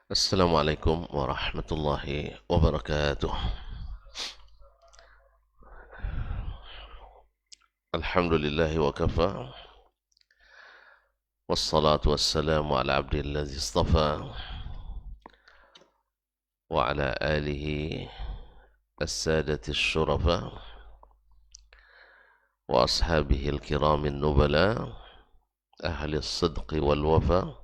Assalamualaikum warahmatullahi wabarakatuh. Alhamdulillahi wa kafa. Wassalatu wassalamu ala abdi allazi istafa. Wa ala alihi as-sadati syurafa. Wa ashabihi al-kiramin nubala. Ahli as-sidqi wal-wafa.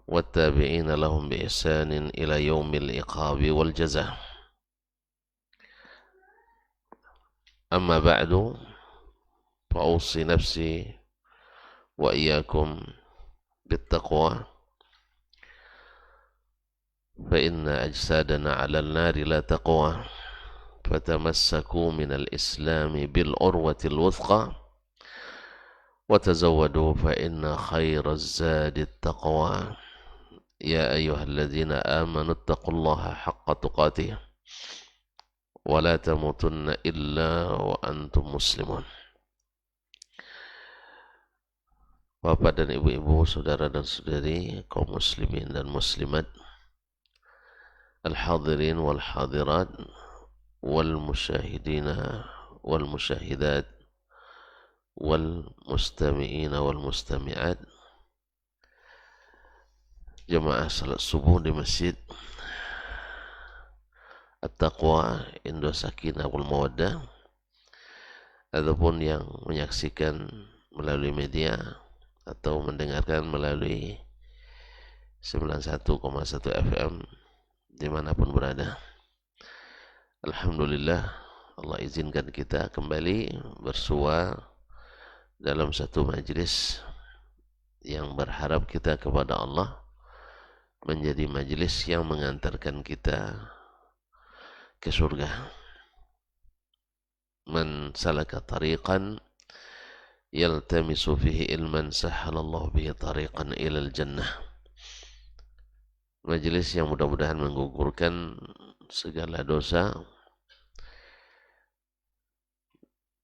والتابعين لهم بإحسان إلى يوم الإقاب والجزاء. أما بعد فأوصي نفسي وإياكم بالتقوى فإن أجسادنا على النار لا تقوى فتمسكوا من الإسلام بالعروة الوثقى وتزودوا فإن خير الزاد التقوى يا أيها الذين آمنوا اتقوا الله حق تقاته ولا تموتن إلا وأنتم مسلمون. Bapak dan ibu-ibu, saudara dan saudari, kaum muslimin dan muslimat, al-hadirin wal hadirat, wal musyahidina wal musyahidat, wal mustami'ina wal mustami'at, jemaah salat subuh di Masjid At-Taqwa Indo Sakinah wal Mawaddah, ataupun yang menyaksikan melalui media atau mendengarkan melalui 91,1 FM dimanapun berada. Alhamdulillah, Allah izinkan kita kembali bersua dalam satu majlis yang berharap kita kepada Allah menjadi majlis yang mengantarkan kita ke surga. Man salaka tariqan yaltamisu fihi ilman sahhalallahu bihi tariqan ilal jannah. Majelis yang mudah-mudahan menggugurkan segala dosa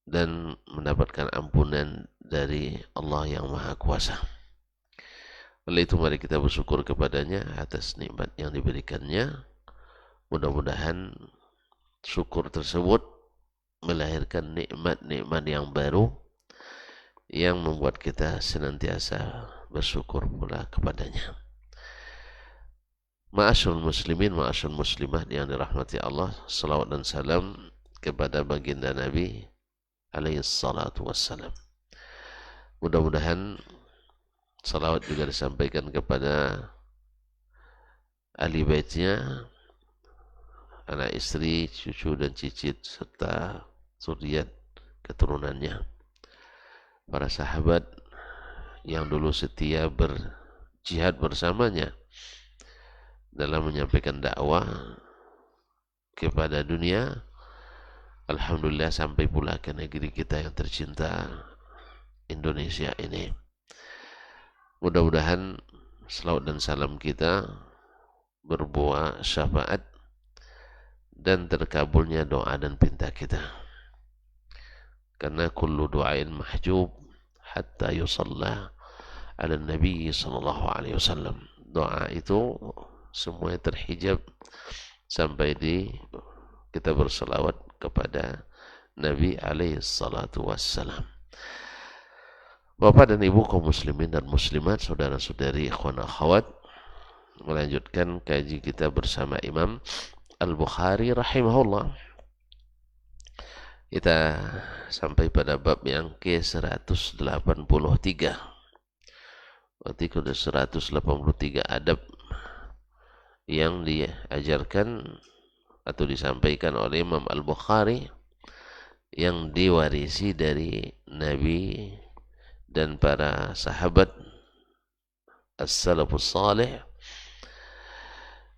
dan mendapatkan ampunan dari Allah yang Maha Kuasa. Oleh itu mari kita bersyukur kepadanya atas nikmat yang diberikannya. Mudah-mudahan syukur tersebut melahirkan nikmat-nikmat yang baru yang membuat kita senantiasa bersyukur pula kepadanya. Ma'asyarul muslimin, ma'asyarul muslimat yang dirahmati Allah, salawat dan salam kepada baginda Nabi alaihi salatu wassalam. Mudah-mudahan salawat juga disampaikan kepada ahli baitnya, anak istri, cucu dan cicit serta zuriat keturunannya, para sahabat yang dulu setia berjihad bersamanya dalam menyampaikan dakwah kepada dunia. Alhamdulillah sampai pula ke negeri kita yang tercinta Indonesia ini. Mudah-mudahan selawat dan salam kita berbuah syafaat dan terkabulnya doa dan pinta kita. Karena kullu du'ain mahjub hatta yusalla ala Nabi sallallahu alaihi wasallam. Doa itu semuanya terhijab sampai kita berselawat kepada Nabi alaihi salatu wassalam. Bapak dan ibu kaum muslimin dan muslimat, saudara-saudari, ikhwan akhwat, melanjutkan kaji kita bersama Imam Al-Bukhari rahimahullah. Kita sampai pada bab yang ke-183. Berarti sudah 183 adab yang diajarkan atau disampaikan oleh Imam Al-Bukhari yang diwarisi dari Nabi dan para sahabat as-salafus salih.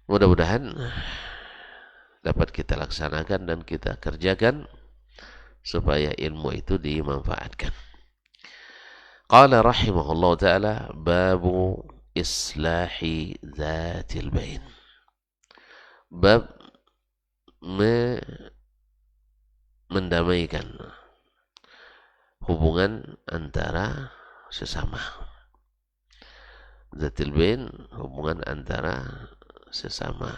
Mudah-mudahan dapat kita laksanakan dan kita kerjakan supaya ilmu itu dimanfaatkan. Qala rahimahullah ta'ala babu islahi dhatil bain. Bab mendamaikan hubungan antara sesama. Zatil bain, hubungan antara sesama,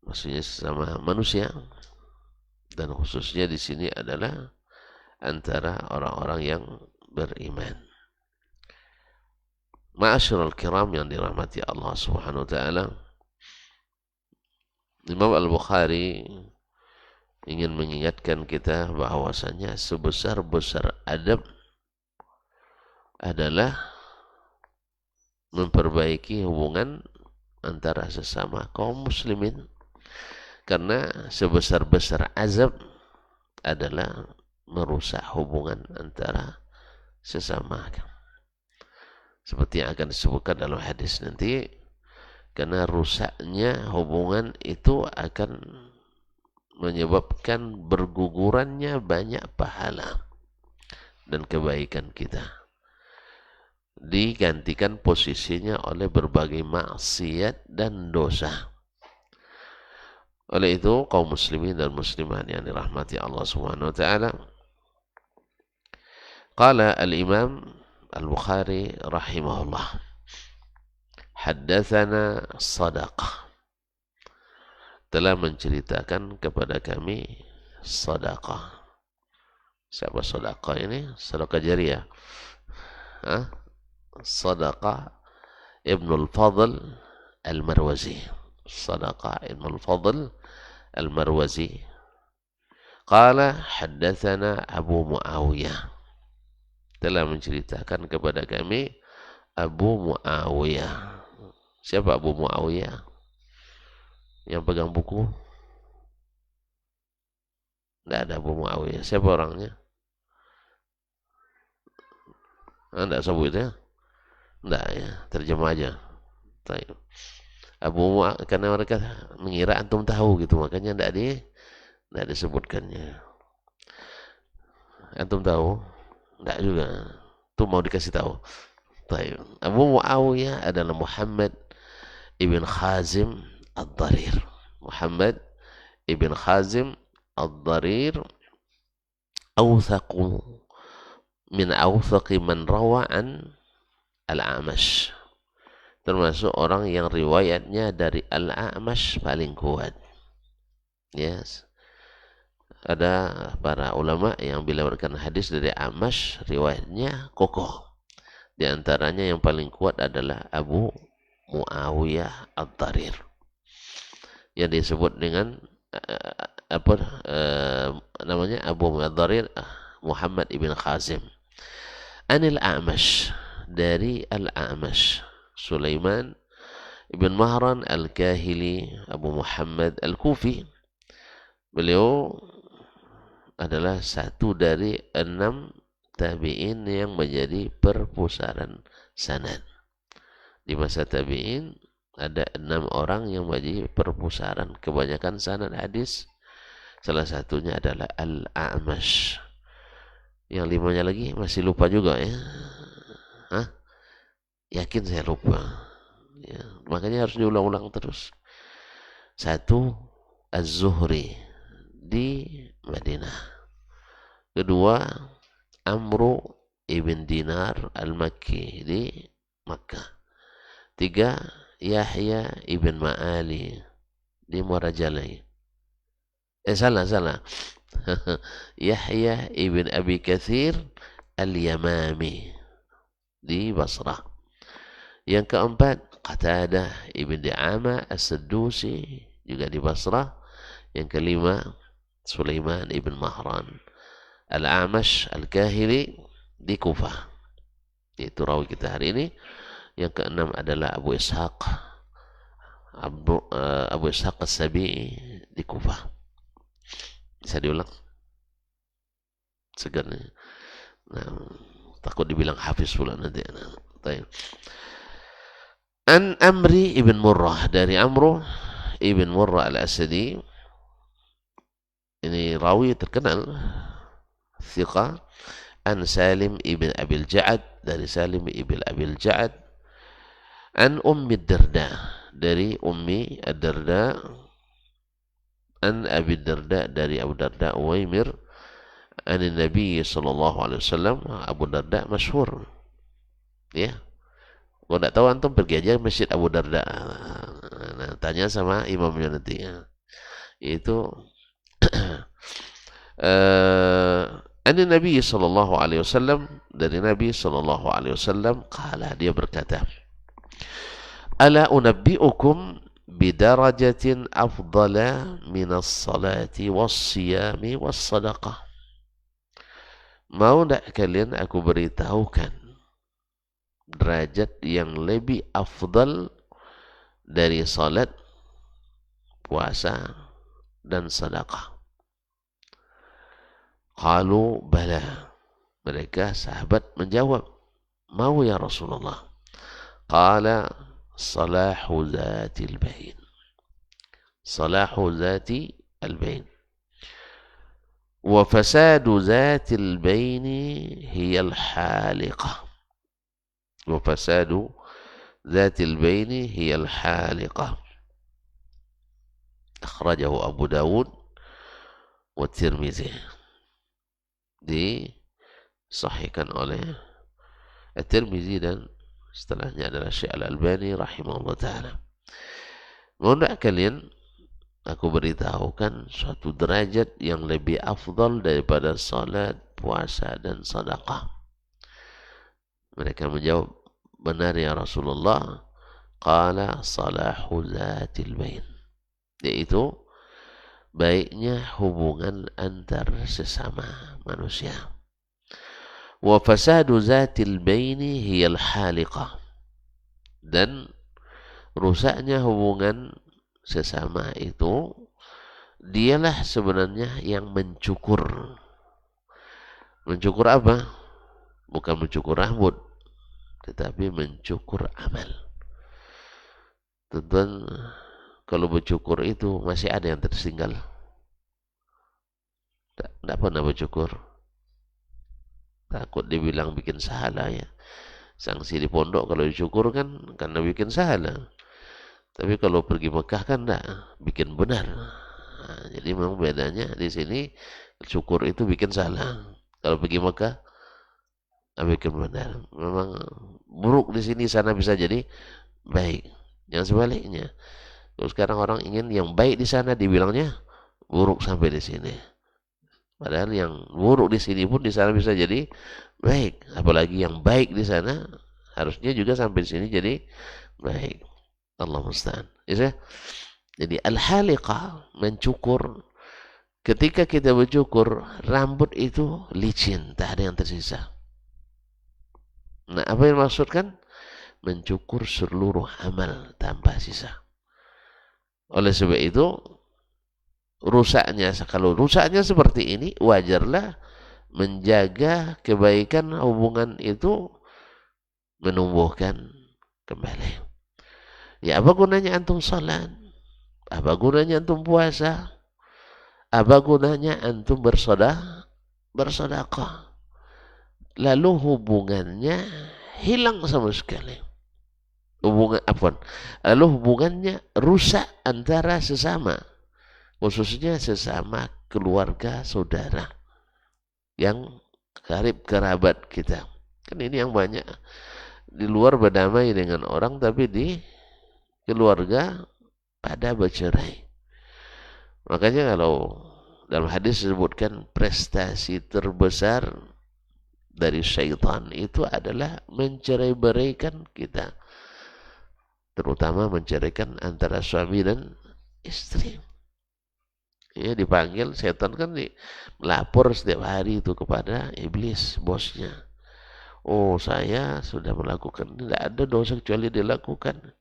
maksudnya sesama manusia, dan khususnya di sini adalah antara orang-orang yang beriman. Ma'asyiral kiram yang dirahmati Allah Subhanahu wa taala, Imam Al-Bukhari ingin mengingatkan kita bahwasanya sebesar-besar adab adalah memperbaiki hubungan antara sesama kaum muslimin, karena sebesar-besar azab adalah merusak hubungan antara sesama, seperti yang akan disebutkan dalam hadis nanti. Karena rusaknya hubungan itu akan menyebabkan bergugurannya banyak pahala dan kebaikan kita, digantikan posisinya oleh berbagai maksiat dan dosa. Oleh itu kaum muslimin dan muslimat yang dirahmati Allah Subhanahu wa taala, qala al-Imam Al-Bukhari rahimahullah, haddatsana Sadaqah, telah menceritakan kepada kami Sadaqah. Siapa Sadaqah ini? Sadaqah jariyah. Sadaqah Ibnul Fadl Al-Marwazi. Sadaqah Ibnul Fadl Al-Marwazi. Qala haddatsana Abu Muawiyah, telah menceritakan kepada kami Abu Muawiyah. Siapa Abu Muawiyah? Yang pegang buku? Tidak ada Abu Muawiyah. Siapa orangnya? Tidak sebut ya? Tidak ya, terjemah aja. Abu Muawiyah, karena mereka mengira antum tahu gitu, makanya tidak disebutkannya. Antum tahu? Tidak juga. Itu mau dikasih tahu. Abu Muawiyah adalah Muhammad ibn Khazim Ad-Darir. Muhammad ibn Khazim Ad-Darir awthaqu min awthaqi man rawa an Al-A'mash, termasuk orang yang riwayatnya dari Al-A'mash paling kuat. Yes. Ada para ulama yang bila meriwayatkan hadis dari A'mash riwayatnya kokoh. Di antaranya yang paling kuat adalah Abu Muawiyah Ad-Darir, yang disebut dengan namanya Abu Muawiyah Ad-Darir Muhammad ibn Khazim. Anil A'mash, dari Al-A'mash, Sulaiman ibn Mahran Al-Kahili Abu Muhammad Al-Kufi. Beliau adalah satu dari 6 tabi'in yang menjadi perpustakaan sanad. Di masa tabi'in ada 6 orang yang menjadi perpustakaan kebanyakan sanad hadis. Salah satunya adalah Al-A'mash. Yang 5-nya lagi masih lupa juga ya. Yakin saya lupa. Ya, makanya harus diulang-ulang terus. 1, Az-Zuhri di Madinah. 2, Amru ibn Dinar Al-Makki di Makkah. 3, Yahya ibn Ma'ali di Muarajalai. Salah. Yahya ibn Abi Kathir Al-Yamami di Basrah. Yang 4, Qatadah ibn Di'amah As-Saddusi juga di Basrah. Yang 5, Sulaiman ibn Mahran Al-A'mash Al-Kahili di Kufah. Itu rawi kita hari ini. Yang ke-6 adalah Abu Ishaq As-Sabi'i di Kufah. Bisa diulang? Segar nih. Nah, takut dibilang hafiz pula nanti. An Amri ibn Murrah, dari Amru ibn Murrah Al-Asadi. Ini rawi terkenal, thiqah. An Salim ibn Abil Ja'ad, dari Salim ibn Abil Ja'ad. An Ummi Darda, dari Ummi Ad-Darda. An Abi Darda, dari Abu Darda Uwaimir. An Nabi sallallahu alaihi wasallam, Abu Darda masyhur ya, Kalau tidak tahu antum pergi aja Masjid Abu Darda. Nah, tanya sama imamnya nanti. Itu Ani Nabi sallallahu alaihi wasallam, dari Nabi sallallahu alaihi wasallam, qala, dia berkata, ala unabbi'ukum bidarajatin afdala minas salati was-siyami was-sadaqah. Mau tak kalian aku beritahukan derajat yang lebih afdal dari salat, puasa, dan sedekah? Qalu bala. Mereka sahabat menjawab, mau ya Rasulullah. Qala salahu zatil bain. Salahu zati al-bain. Wa fasadu zatil baini hiya al-haliqah. Wa fasadu zatil baini hiya al-haliqah. Akhrajahu Abu Dawud wa Tirmizi. Disahihkan oleh At-Tirmizi dan setelahnya adalah Syekh Al-Albani rahimahullah ta'ala. Mau tak kalian aku beritahukan suatu derajat yang lebih afdal daripada salat, puasa, dan sedekah? Mereka menjawab, benar ya Rasulullah. Qala salahu zatil bain. Yaitu baiknya hubungan antar sesama manusia. Wa fasadu zatil baini hiyal haliqah. Dan rusaknya hubungan sesama itu dialah sebenarnya yang mencukur. Mencukur apa? Bukan mencukur rambut, tetapi mencukur amal. Tentu kalau bercukur itu masih ada yang tertinggal. Tidak pernah bercukur. Takut dibilang bikin salah ya. Sanksi di pondok kalau dicukur kan karena bikin salah. Tapi kalau pergi Mekah kan enggak, bikin benar. Nah, jadi memang bedanya di sini, syukur itu bikin salah. Kalau pergi Mekah, bikin benar. Memang buruk di sini, sana bisa jadi baik. Yang sebaliknya. Terus sekarang orang ingin yang baik di sana dibilangnya buruk sampai di sini. Padahal yang buruk di sini pun di sana bisa jadi baik. Apalagi yang baik di sana harusnya juga sampai di sini jadi baik. Allah musta'an. Ya, jadi al-haliqah, mencukur. Ketika kita bercukur, rambut itu licin, tak ada yang tersisa. Nah, apa yang maksudkan? Mencukur seluruh amal tanpa sisa. Oleh sebab itu, rusaknya, kalau rusaknya seperti ini, wajarlah menjaga kebaikan hubungan itu menumbuhkan kembali. Ya, apa gunanya antum salat? Apa gunanya antum puasa? Apa gunanya antum bersedekah? Lalu hubungannya hilang sama sekali. Lalu hubungannya rusak antara sesama, khususnya sesama keluarga saudara yang karib kerabat kita. Kan ini yang banyak di luar berdamai dengan orang, tapi di keluarga pada bercerai. Makanya kalau dalam hadis disebutkan prestasi terbesar dari syaitan itu adalah mencerai-beraikan kita. Terutama menceraikan antara suami dan istri. Ya, dipanggil setan kan melapor setiap hari itu kepada iblis, bosnya. Oh, saya sudah melakukan, tidak ada dosa kecuali dilakukan.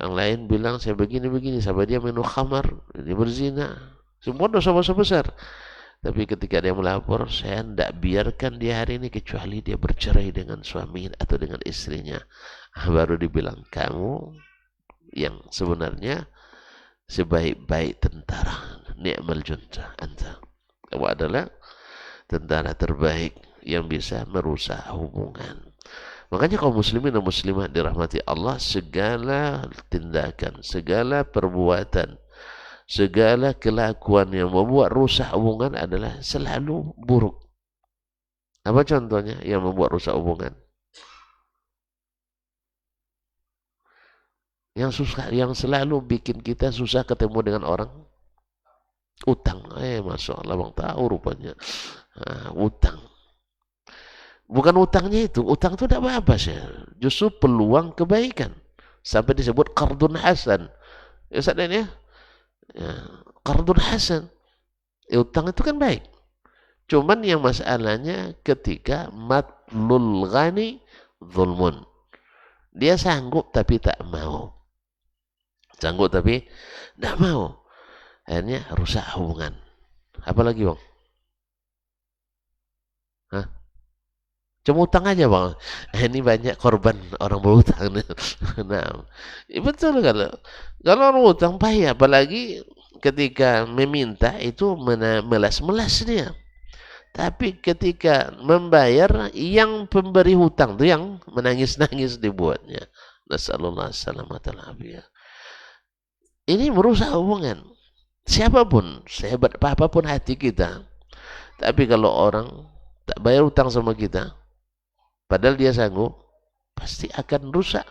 Yang lain bilang saya begini-begini, sampai dia minum khamar, dia berzina. Semua dosa-dosa besar. Tapi ketika dia melapor, saya tidak biarkan dia hari ini kecuali dia bercerai dengan suami atau dengan istrinya. Baru dibilang, kamu yang sebenarnya sebaik-baik tentara. Ni'mal junta anta. Kamu adalah tentara terbaik yang bisa merusak hubungan. Makanya kaum muslimin dan muslimat dirahmati Allah, segala tindakan, segala perbuatan, segala kelakuan yang membuat rusak hubungan adalah selalu buruk. Apa contohnya yang membuat rusak hubungan? yang selalu bikin kita susah ketemu dengan orang? Utang. Masya Allah, bang tahu rupanya. Utang. Bukan utangnya itu. Utang itu tidak apa-apa sih. Justru peluang kebaikan. Sampai disebut qardun hasan. Ya Ustaz ya? Ya, qardun hasan. Utang itu kan baik. Cuman yang masalahnya ketika matlul ghani zulmun. Dia sanggup tapi tak mau. Sanggup tapi tak mau. Akhirnya rusak hubungan. Apalagi bang? Hah? Cuma utang aja bang. Ini banyak korban orang berutang. Nah, betul kalau orang utang payah, apalagi ketika meminta itu melas-melas dia. Tapi ketika membayar, yang pemberi hutang itu yang menangis-nangis dibuatnya. Nasallallahu alaihi wasallam. Ini merusak hubungan. Siapapun, sehebat apapun hati kita, tapi kalau orang tak bayar hutang sama kita, padahal dia sanggup, pasti akan rusak.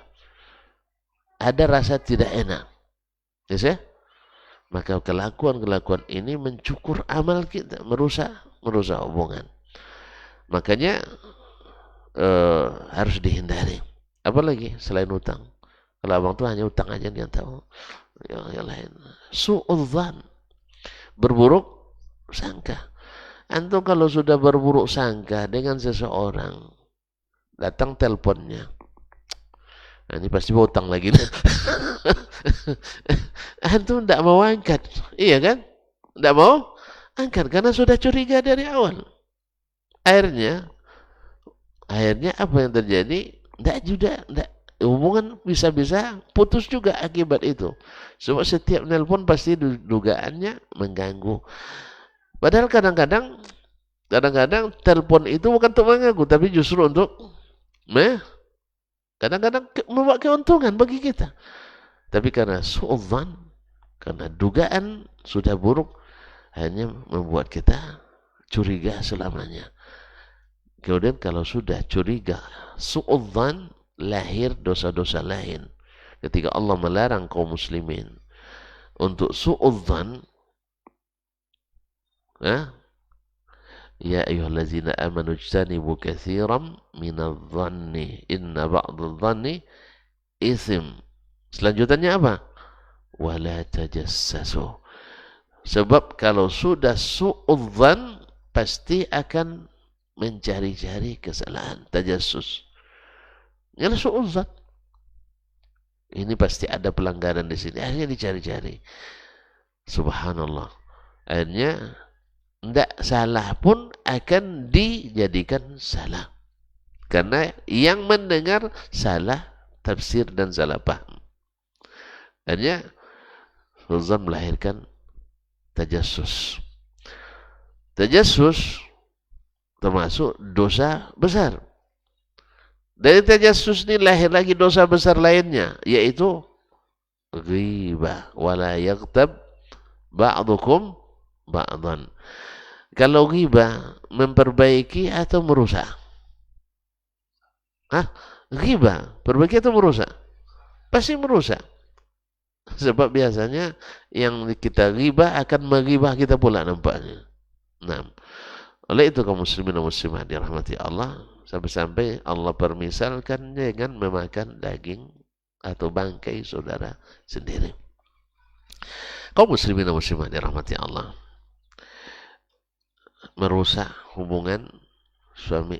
Ada rasa tidak enak. Yes, ya? Maka kelakuan-kelakuan ini mencukur amal kita, merusak hubungan. Makanya harus dihindari. Apalagi selain utang. Kalau abang tuh hanya utang aja dia tahu. Yang lain. Su'udzan. Berburuk sangka. Antum kalau sudah berburuk sangka dengan seseorang, datang teleponnya. Nah, ini pasti utang lagi. Antum tidak mau angkat. Iya kan? Tidak mau angkat karena sudah curiga dari awal. Akhirnya apa yang terjadi? Hubungan bisa-bisa putus juga akibat itu. Sebab setiap nelpon pasti dugaannya mengganggu. Padahal kadang-kadang telepon itu bukan untuk mengganggu, tapi justru untuk kadang-kadang membawa keuntungan bagi kita. Tapi karena su'udzan, karena dugaan sudah buruk, hanya membuat kita curiga selamanya. Kemudian kalau sudah curiga, su'udzan, lahir dosa-dosa lain. Ketika Allah melarang kaum muslimin untuk su'udzan, ya ayyuhallazina amanu ijtanibu katsiran minadh-dhanni inna ba'dadh-dhanni ithm. Selanjutannya apa? Wala tajassasu. Sebab kalau sudah su'udzan pasti akan mencari-cari kesalahan, tajassus. Ini su'udzan. Ini pasti ada pelanggaran di sini. Akhirnya dicari-cari. Subhanallah. Akhirnya tidak salah pun akan dijadikan salah. Karena yang mendengar salah tafsir dan salah paham. Akhirnya su'udzan melahirkan tajassus. Tajassus termasuk dosa besar. Dari tajassus ini lahir lagi dosa besar lainnya, yaitu ghibah. Wala yaghtab ba'dukum ba'dan. Kalau ghibah memperbaiki atau merusak? Ghibah perbaiki atau merusak? Pasti merusak. Sebab biasanya yang kita ghibah akan menghibah kita pula nampaknya. Nah, oleh itu kaum muslimin dan muslimat dirahmati Allah, sampai-sampai Allah permisalkan dengan memakan daging atau bangkai saudara sendiri. Kaum muslimin dan muslimat dirahmati Allah, merusak hubungan suami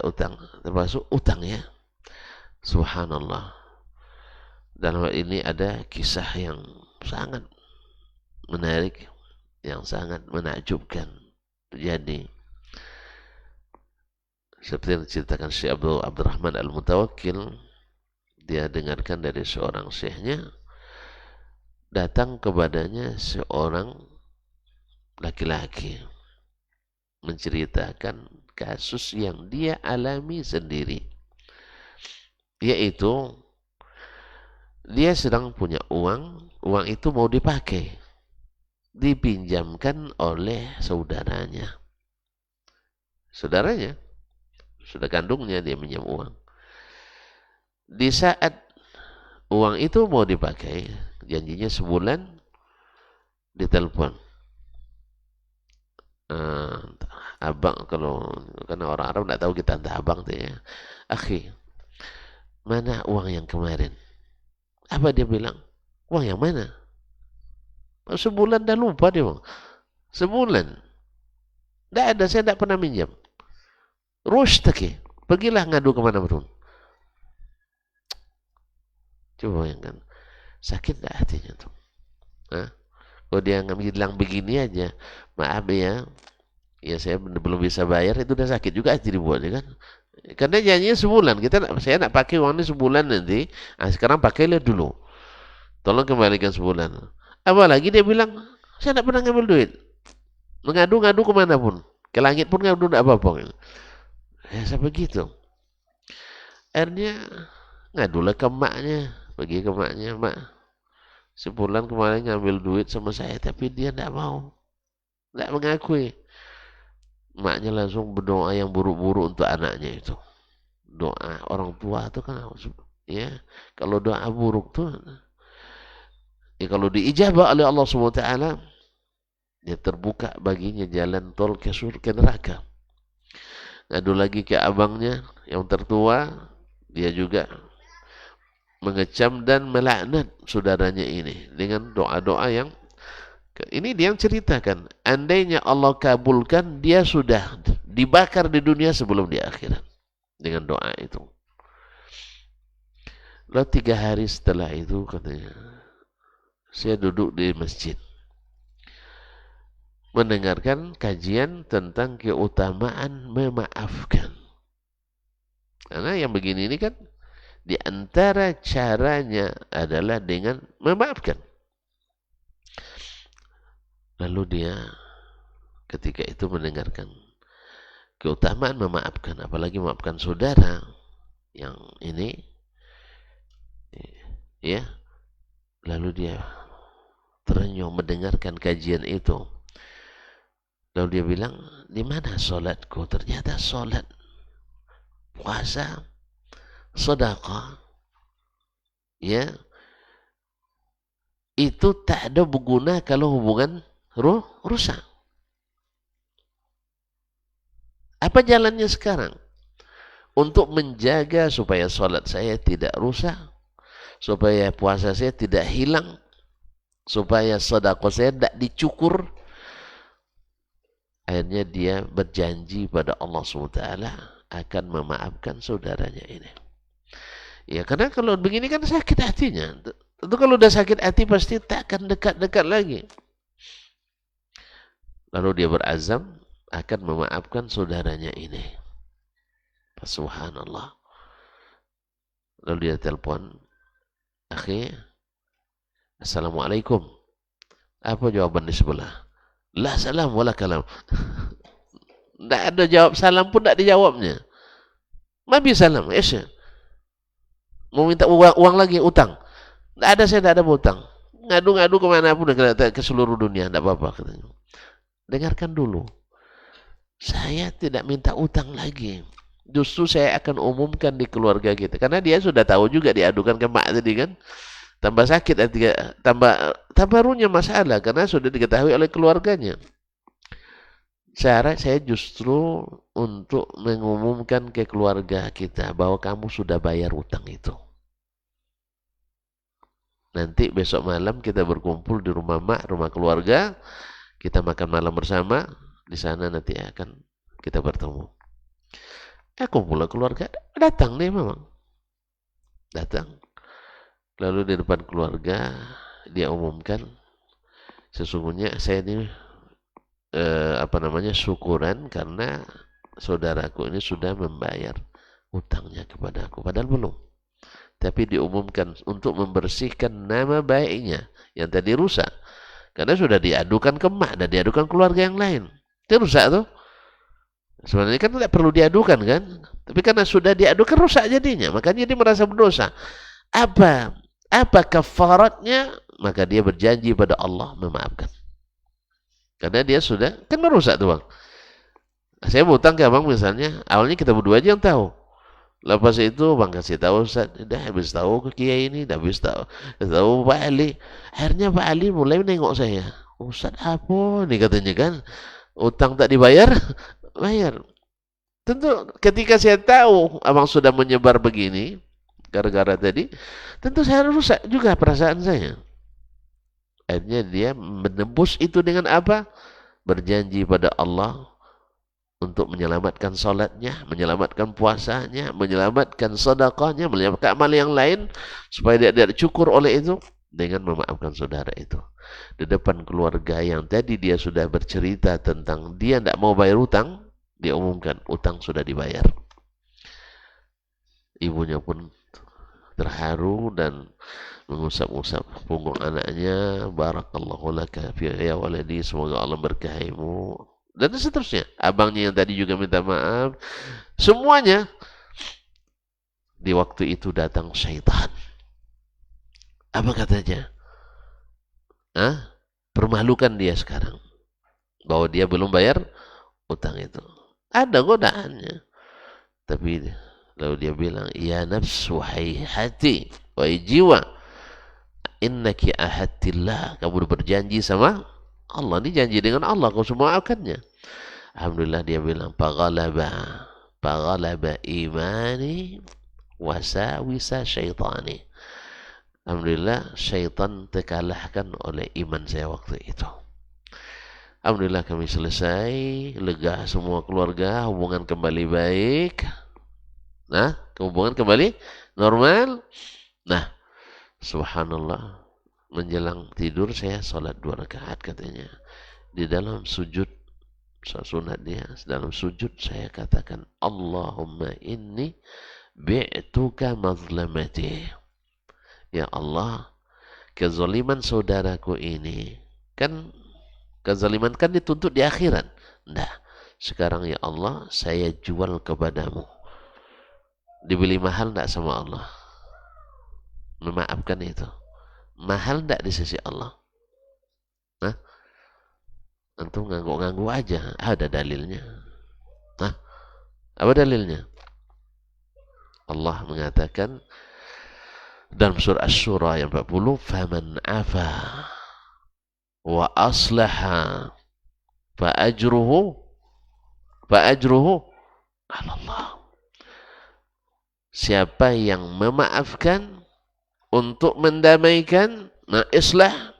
utang, termasuk utang ya. Subhanallah. Dalam hal ini ada kisah yang sangat menarik, yang sangat menakjubkan terjadi. Seperti yang diceritakan Syekh Abdurrahman Al-Mutawakkil, dia dengarkan dari seorang syekhnya, datang kepadanya seorang laki-laki menceritakan kasus yang dia alami sendiri, yaitu dia sedang punya uang itu mau dipakai, dipinjamkan oleh saudaranya, sudah kandungnya, dia minjam uang. Di saat uang itu mau dipakai, janjinya sebulan, ditelepon. Uh, abang, kalau karena orang Arab nggak tahu kita entah abang tuh ya. Akhi, mana uang yang kemarin? Apa dia bilang? Uang yang mana? Sebulan dah lupa dia bang. Sebulan. Tidak ada, saya tidak pernah minjam. Rushtaki. Pergilah ngadu kemana pun. Coba bayangkan. Sakit tak hatinya tuh? Hah? Kalau dia bilang begini aja, maaf ya, ya saya belum bisa bayar, itu udah sakit juga hati dibuatnya kan. Karena janjinya sebulan, saya nak pakai uang ini sebulan nanti, sekarang pakailah dulu. Tolong kembalikan sebulan. Apalagi dia bilang, saya tidak pernah ngambil duit. Mengadu-ngadu kemana pun. Ke langit pun ngadu tidak apa-apa. Ya sampai gitu. Akhirnya ngadulah ke maknya. Pergi ke maknya, mak, sebulan kemarin ngambil duit sama saya, tapi dia tidak mau. Tidak mengakui. Maknya langsung berdoa yang buruk-buruk untuk anaknya itu. Doa orang tua itu kan, ya, kalau doa buruk tuh, ya kalau diijabah oleh Allah SWT, ya terbuka baginya jalan tol ke surga neraka. Ngadu lagi ke abangnya yang tertua, dia juga mengecam dan melaknat saudaranya ini dengan doa-doa yang, ini dia yang ceritakan, andainya Allah kabulkan, dia sudah dibakar di dunia sebelum di akhirat dengan doa itu. Lalu 3 hari setelah itu katanya, saya duduk di masjid mendengarkan kajian tentang keutamaan memaafkan. Karena yang begini ini kan, di antara caranya adalah dengan memaafkan. Lalu dia ketika itu mendengarkan keutamaan memaafkan, apalagi memaafkan saudara yang ini, ya, lalu dia terenyuh mendengarkan kajian itu. Lalu dia bilang, di mana solatku? Ternyata solat, puasa, sedekah, ya, itu tak ada berguna kalau hubungan rusak. Apa jalannya sekarang? Untuk menjaga supaya sholat saya tidak rusak, supaya puasa saya tidak hilang, supaya sedekah saya tidak dicukur. Akhirnya dia berjanji pada Allah SWT akan memaafkan saudaranya ini. Ya, karena kalau begini kan sakit hatinya. Tentu kalau udah sakit hati pasti tak akan dekat-dekat lagi. Lalu dia berazam akan memaafkan saudaranya ini. Subhanallah. Lalu dia telepon, akhi, assalamualaikum. Apa jawaban di sebelah? La salam wala kalam. Tidak ada jawab salam pun tidak dijawabnya. Mabi salam, yes. Mau minta uang lagi, utang. Tidak ada, saya tidak ada utang. Ngadu-ngadu kemana pun ke seluruh dunia, tidak apa-apa katanya. Dengarkan dulu. Saya tidak minta utang lagi. Justru saya akan umumkan di keluarga kita. Karena dia sudah tahu juga diadukan ke mak tadi kan. Tambah sakit, tambah runyam masalah. Karena sudah diketahui oleh keluarganya. Saya justru untuk mengumumkan ke keluarga kita bahwa kamu sudah bayar utang itu. Nanti besok malam kita berkumpul di rumah mak, rumah keluarga. Kita makan malam bersama. Di sana nanti akan kita bertemu. Kumpul keluarga. Datang nih memang. Datang. Lalu di depan keluarga dia umumkan, sesungguhnya saya ini syukuran karena saudaraku ini sudah membayar utangnya kepadaku, padahal belum. Tapi diumumkan untuk membersihkan nama baiknya yang tadi rusak. Karena sudah diadukan ke mak dan diadukan keluarga yang lain. Itu rusak tuh. Sebenarnya kan tidak perlu diadukan kan. Tapi karena sudah diadukan rusak jadinya. Makanya dia merasa berdosa. Apa kafaratnya? Maka dia berjanji pada Allah memaafkan. Karena dia sudah, kan merusak tuh bang. Saya berutang ke abang misalnya, awalnya kita berdua aja yang tahu. Lepas itu bang kasih tahu Ustaz, dah habis tahu ke kiai ini, dah habis tahu Pak Ali. Akhirnya Pak Ali mulai menengok saya. Ustaz apa nih katanya kan? Utang tak dibayar? Bayar. Tentu ketika saya tahu abang sudah menyebar begini, gara-gara tadi, tentu saya rusak juga perasaan saya. Akhirnya dia menembus itu dengan apa? Berjanji pada Allah untuk menyelamatkan salatnya, menyelamatkan puasanya, menyelamatkan sedekahnya, menyelamatkan amal yang lain supaya dia tidak cukur oleh itu dengan memaafkan saudara itu. Di depan keluarga yang tadi dia sudah bercerita tentang dia tidak mau bayar utang, dia umumkan utang sudah dibayar. Ibunya pun terharu dan mengusap-usap punggung anaknya. Barakallahu laka fi ya waladi, semoga Allah berkahimu. Dan seterusnya. Abangnya yang tadi juga minta maaf. Semuanya. Di waktu itu datang syaitan. Apa katanya? Hah? Permalukan dia sekarang. Bahwa dia belum bayar utang itu. Ada godaannya. Tapi lalu dia bilang, ya nafs, wahai hati, wahai jiwa, innaki ahadillah, kamu berjanji sama Allah. Ini janji dengan Allah, kau semua maafkannya. Alhamdulillah dia bilang, Paghalaba imani wasawisa syaitani. Alhamdulillah syaitan terkalahkan oleh iman saya waktu itu. Alhamdulillah kami selesai, lega semua keluarga, hubungan kembali baik. Nah, hubungan kembali normal. Nah, subhanallah, menjelang tidur saya sholat 2 rakaat katanya. Di dalam sujud, sunat dia, dalam sujud saya katakan, Allahumma inni bi'tuka mazlamati. Ya Allah, kezaliman saudaraku ini, kan kezaliman kan dituntut di akhirat. Nah, sekarang ya Allah, saya jual kepadamu. Dibeli mahal enggak sama Allah? Memaafkan itu. Mahal enggak di sisi Allah? Nah, antum nganggu-nganggu aja. Ada dalilnya. Nah, apa dalilnya? Allah mengatakan dalam surah Asy-Syura yang 40, "Faman afa wa aslaha fa ajruhu 'ala Allah." Siapa yang memaafkan untuk mendamaikan, nah islah,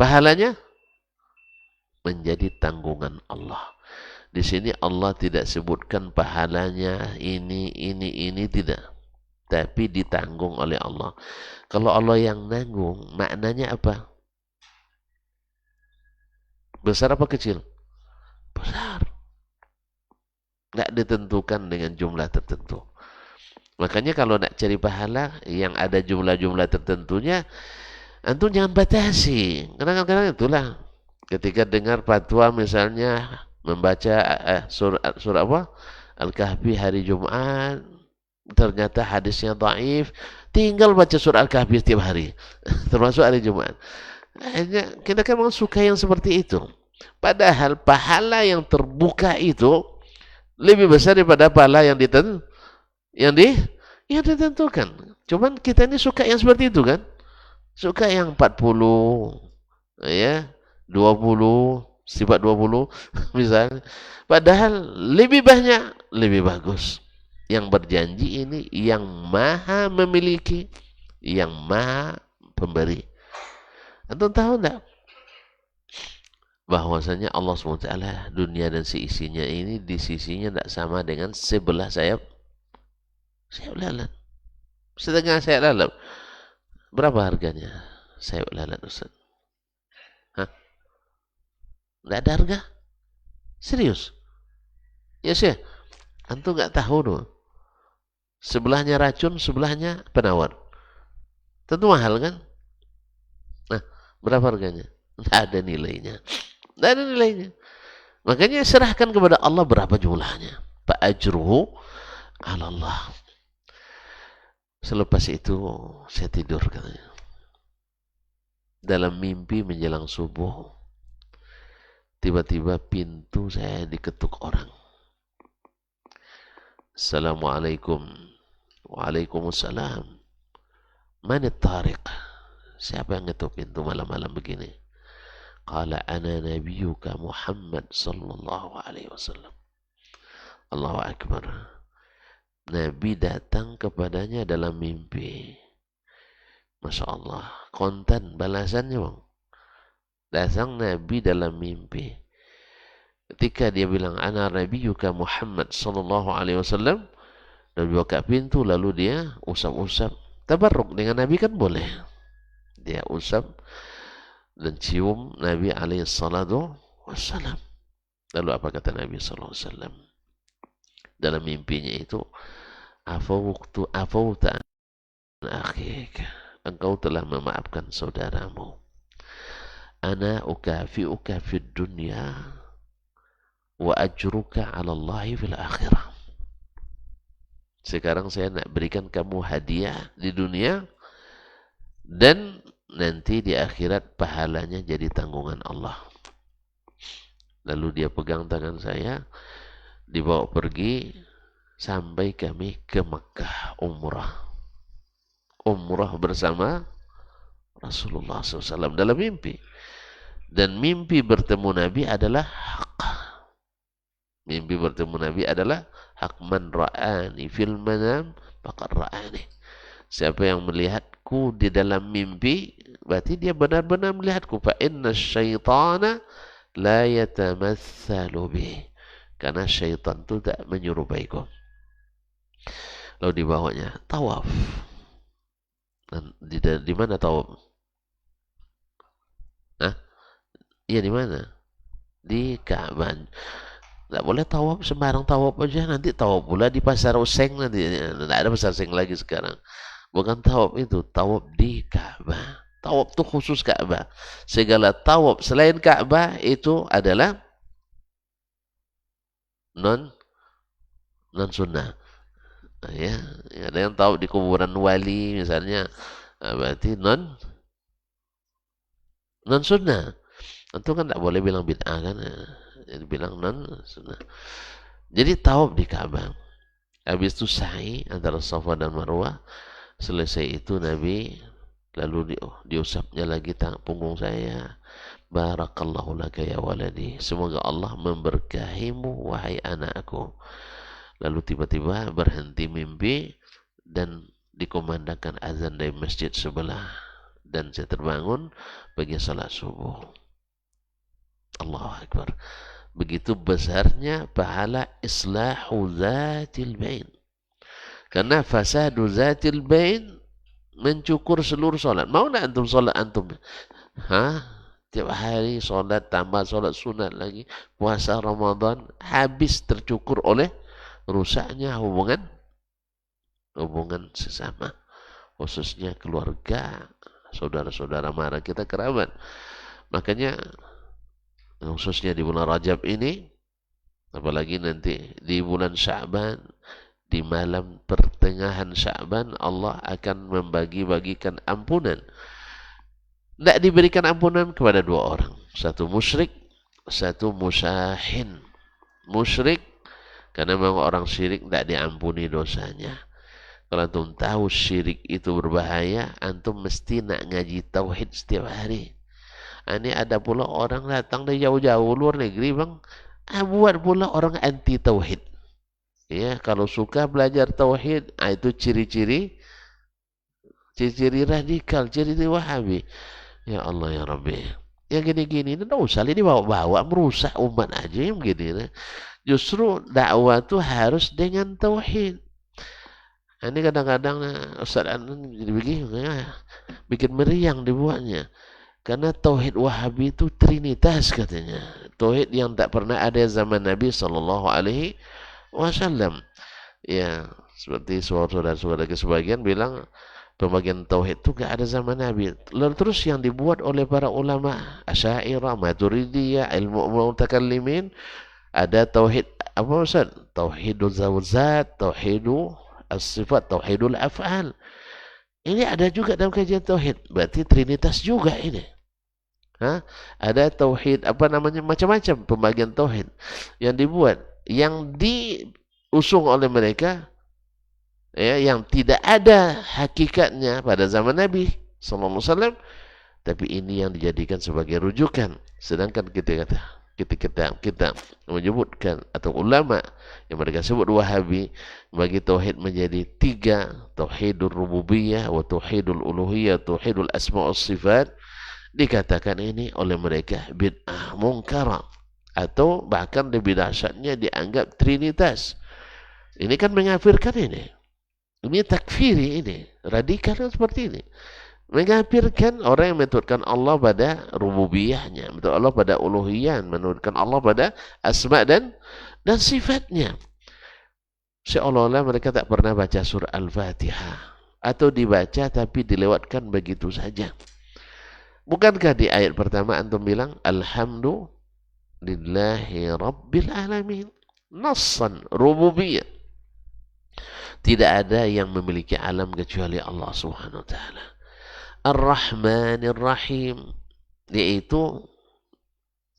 pahalanya menjadi tanggungan Allah. Di sini Allah tidak sebutkan pahalanya ini tidak, tapi ditanggung oleh Allah. Kalau Allah yang nanggung, maknanya apa? Besar apa kecil? Besar. Nggak ditentukan dengan jumlah tertentu. Makanya kalau nak cari pahala yang ada jumlah-jumlah tertentunya, antum jangan batasi. Kadang-kadang itulah ketika dengar fatwa misalnya membaca surah apa? Al-Kahfi hari Jumat, ternyata hadisnya dhaif, tinggal baca surah Al-Kahfi setiap hari, termasuk hari Jumat. Akhirnya kita kan memang suka yang seperti itu. Padahal pahala yang terbuka itu lebih besar daripada pahala yang ditentukan. Cuman kita ini suka yang seperti itu kan? Suka yang 40, ya, 20, sifat 20 misalnya. Padahal lebih banyak, lebih bagus. Yang berjanji ini yang maha memiliki, yang maha pemberi. Antum tahu enggak bahwasanya Allah SWT dunia dan seisinya ini di sisinya tidak sama dengan sebelah sayap lalat. Setengah sayap lalat. Berapa harganya sayap lalat, Ustaz? Hah? Tidak ada harga? Serius? Ya sih. Antum nggak tahu dong. Sebelahnya racun, sebelahnya penawar. Tentu mahal kan? Nah, berapa harganya? Tidak ada nilainya. Tidak ada nilainya. Makanya serahkan kepada Allah berapa jumlahnya. Fa ajruhu 'ala Allah. Selepas itu saya tidur katanya. Dalam mimpi menjelang subuh, tiba-tiba pintu saya diketuk orang. Assalamualaikum. Waalaikumsalam. Manit tariq? Siapa yang ngetuk pintu malam-malam begini? Qala ana nabiyuka Muhammad sallallahu alaihi wasallam. Allahu akbar. Nabi datang kepadanya dalam mimpi. Masya Allah. Konten balasannya bang. Datang Nabi dalam mimpi. Ketika dia bilang ana nabiyuka Muhammad sallallahu alaihi wasallam, Nabi buka pintu lalu dia usap-usap. Tabarruk dengan Nabi kan boleh. Dia usap dan cium Nabi alaihi salatu wassalam. Lalu apa kata Nabi sallallahu alaihi wasallam? Dalam mimpinya itu, afawta an akhik. Engkau telah memaafkan saudaramu. Ana ukafi'uka fid dunya wa ajruka 'ala Allah fil akhirah. Sekarang saya nak berikan kamu hadiah di dunia dan nanti di akhirat pahalanya jadi tanggungan Allah. Lalu dia pegang tangan saya, dibawa pergi sampai kami ke Makkah umrah. Umrah bersama Rasulullah SAW dalam mimpi. Dan mimpi bertemu Nabi adalah hak. Mimpi bertemu Nabi adalah hak. Man ra'ani fil manam faqad ra'ani. Siapa yang melihatku di dalam mimpi, berarti dia benar-benar melihatku. Fa inna syaitana la yatamatsalu bih. Karena syaitan itu tak menyerupaiku. Lalu dibawanya tawaf. Dan di mana tawaf? Hah? Iya di mana? Di Ka'bah. Tidak boleh tawaf sembarang tawaf aja, nanti tawaf pula di pasar Useng nanti. Tidak ada pasar Useng lagi sekarang. Bukan tawaf itu, tawaf di Ka'bah. Tawaf itu khusus Ka'bah. Segala tawaf selain Ka'bah itu adalah non sunnah. Ya, ada yang tawaf di kuburan wali misalnya, berarti non sunnah. Itu kan tidak boleh bilang bid'ah kan, jadi bilang non sunnah. Jadi tawaf di Ka'bah. Habis itu sa'i antara Safa dan Marwah. Selesai itu Nabi lalu diusapnya lagi punggung saya. Barakallahu laka ya waladi. Semoga Allah memberkahimu wahai anakku. Lalu tiba-tiba berhenti mimpi dan dikumandangkan azan dari masjid sebelah. Dan saya terbangun bagi salat subuh. Allahu Akbar. Begitu besarnya pahala islahu zatil bain. Karena fasadu zatil bain mencukur seluruh solat. Mau nak antum solat antum? Tiap hari solat, tambah solat sunat lagi, puasa Ramadan, habis tercukur oleh rusaknya hubungan sesama, khususnya keluarga, saudara-saudara mara kita, kerabat. Makanya khususnya di bulan Rajab ini, apalagi nanti di bulan Sya'ban, di malam pertengahan Sya'ban, Allah akan membagi-bagikan ampunan. Tidak diberikan ampunan kepada dua orang, satu musyrik, satu musyahin. Musyrik karena memang orang syirik tidak diampuni dosanya. Kalau antum tahu syirik itu berbahaya, antum mesti nak ngaji tauhid setiap hari. Ini ada pula orang datang dari jauh-jauh luar negeri bang, buat pula orang anti tauhid. Ya, kalau suka belajar tauhid, itu ciri-ciri radikal, ciri wahabi. Ya Allah ya Rabbi. Yang gini-gini, tidak usah dibawa-bawa, merusak umat aja yang begini. Justru dakwah itu harus dengan tauhid. Ini kadang-kadang Ustaz jadi begini, bikin meriang dibuatnya. Karena tauhid Wahabi itu trinitas katanya. Tauhid yang tak pernah ada zaman Nabi sallallahu alaihi wasallam. Ya, seperti saudara-saudara sebagian bilang pembagian tauhid itu gak ada zaman Nabi. Lalu terus yang dibuat oleh para ulama Asy'ariyah, Maturidiyah, ilmu mutakallimin, ada tauhid apa Ustaz? Tauhidul zawzat, tauhidul as-sifat, tauhidul af'al. Ini ada juga dalam kajian tauhid. Berarti trinitas juga ini. Ada tauhid apa namanya, macam-macam pembagian tauhid yang dibuat, yang diusung oleh mereka, ya, yang tidak ada hakikatnya pada zaman Nabi sallallahu alaihi wasallam, tapi ini yang dijadikan sebagai rujukan. Sedangkan kita menyebutkan, atau ulama yang mereka sebut Wahabi, bagi tauhid menjadi tiga: tauhidul rububiyah, wa tauhidul uluhiyah, tauhidul asma' was sifat. Dikatakan ini oleh mereka bid'ah mungkarah, atau bahkan lebih dahsyatnya dianggap trinitas. Ini kan mengafirkan ini takfiri, ini radikal seperti ini. Mengafirkan orang yang menurutkan Allah pada rububiyahnya, menurut Allah pada uluhiyah, menurutkan Allah pada asma dan sifatnya. Seolah-olah mereka tak pernah baca surah Al-Fatihah, atau dibaca tapi dilewatkan begitu saja. Bukankah di ayat pertama antum bilang alhamdulillahi rabbil alamin, nassan rububiyah. Tidak ada yang memiliki alam kecuali Allah Subhanahu wa taala. Ar-Rahmanir Rahim, yaitu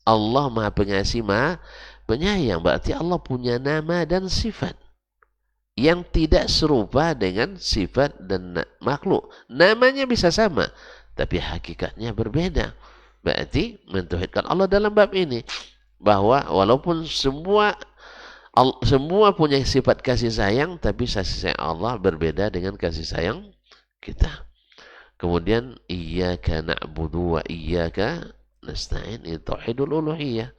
Allah Maha Pengasih, Maha Penyayang. Berarti Allah punya nama dan sifat yang tidak serupa dengan sifat dan makhluk. Namanya bisa sama, tapi hakikatnya berbeda. Berarti mentauhidkan Allah dalam bab ini, bahwa walaupun semua punya sifat kasih sayang, tapi kasih sayang Allah berbeda dengan kasih sayang kita. Kemudian iyyaka na'budu wa iyyaka nasta'in, itu tauhidul uluhiyah,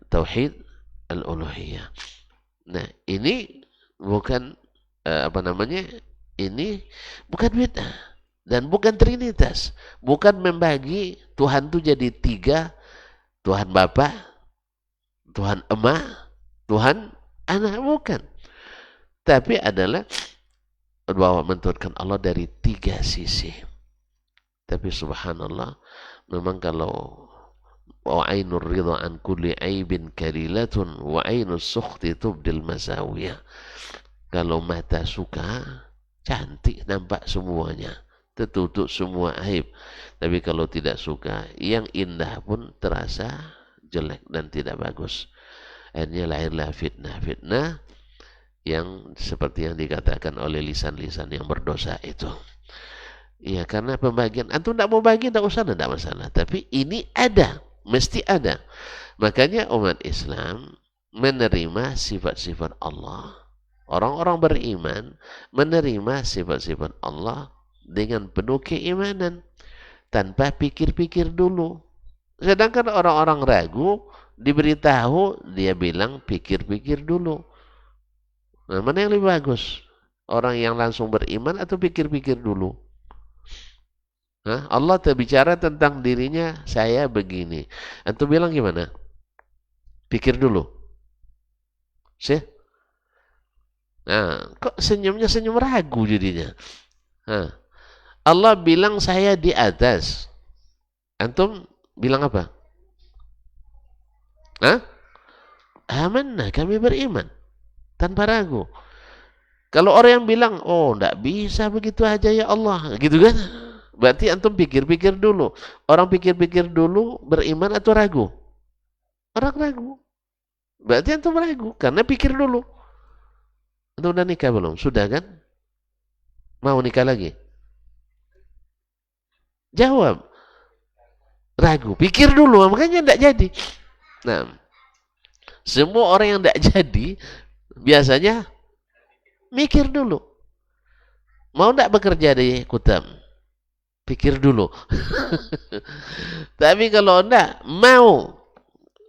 tauhid al-uluhiyah. Nah, ini bukan ini bukan bid'ah dan bukan trinitas, bukan membagi Tuhan itu jadi tiga: Tuhan Bapa, Tuhan Emak, Tuhan Anak, bukan. Tapi adalah bahwa menurutkan Allah dari tiga sisi. Tapi subhanallah, memang kalau wa ainur ridha an kulli aibin kalilatun wa ainus sukhti tubdil masawiyah. Kalau mata suka, cantik nampak semuanya, tertutup semua aib. Tapi kalau tidak suka, yang indah pun terasa jelek dan tidak bagus. Akhirnya lahirlah fitnah yang seperti yang dikatakan oleh lisan-lisan yang berdosa itu. Iya, karena pembagian, antum tidak mau bagi, tidak usah, tidak masalah. Tapi ini ada, mesti ada. Makanya umat Islam menerima sifat-sifat Allah. Orang-orang beriman menerima sifat-sifat Allah dengan penuh keimanan, tanpa pikir-pikir dulu. Sedangkan orang-orang ragu, diberitahu, dia bilang pikir-pikir dulu. Nah, mana yang lebih bagus? Orang yang langsung beriman atau pikir-pikir dulu? Allah terbicara tentang dirinya, saya begini. Antum bilang gimana? Pikir dulu. Sih? Nah, kok senyumnya senyum ragu jadinya? Allah bilang saya di atas. Antum bilang apa? Amanah, kami beriman. Tanpa ragu. Kalau orang yang bilang, oh tidak bisa begitu aja ya Allah, gitu kan? Berarti antum pikir-pikir dulu. Orang pikir-pikir dulu beriman atau ragu? Orang ragu. Berarti antum ragu, karena pikir dulu. Antum udah nikah belum? Sudah kan? Mau nikah lagi? Jawab. Ragu, pikir dulu, makanya tidak jadi. Nah, semua orang yang tidak jadi, biasanya mikir dulu. Mau tidak bekerja di Kutam? Pikir dulu. Tapi kalau tidak mau,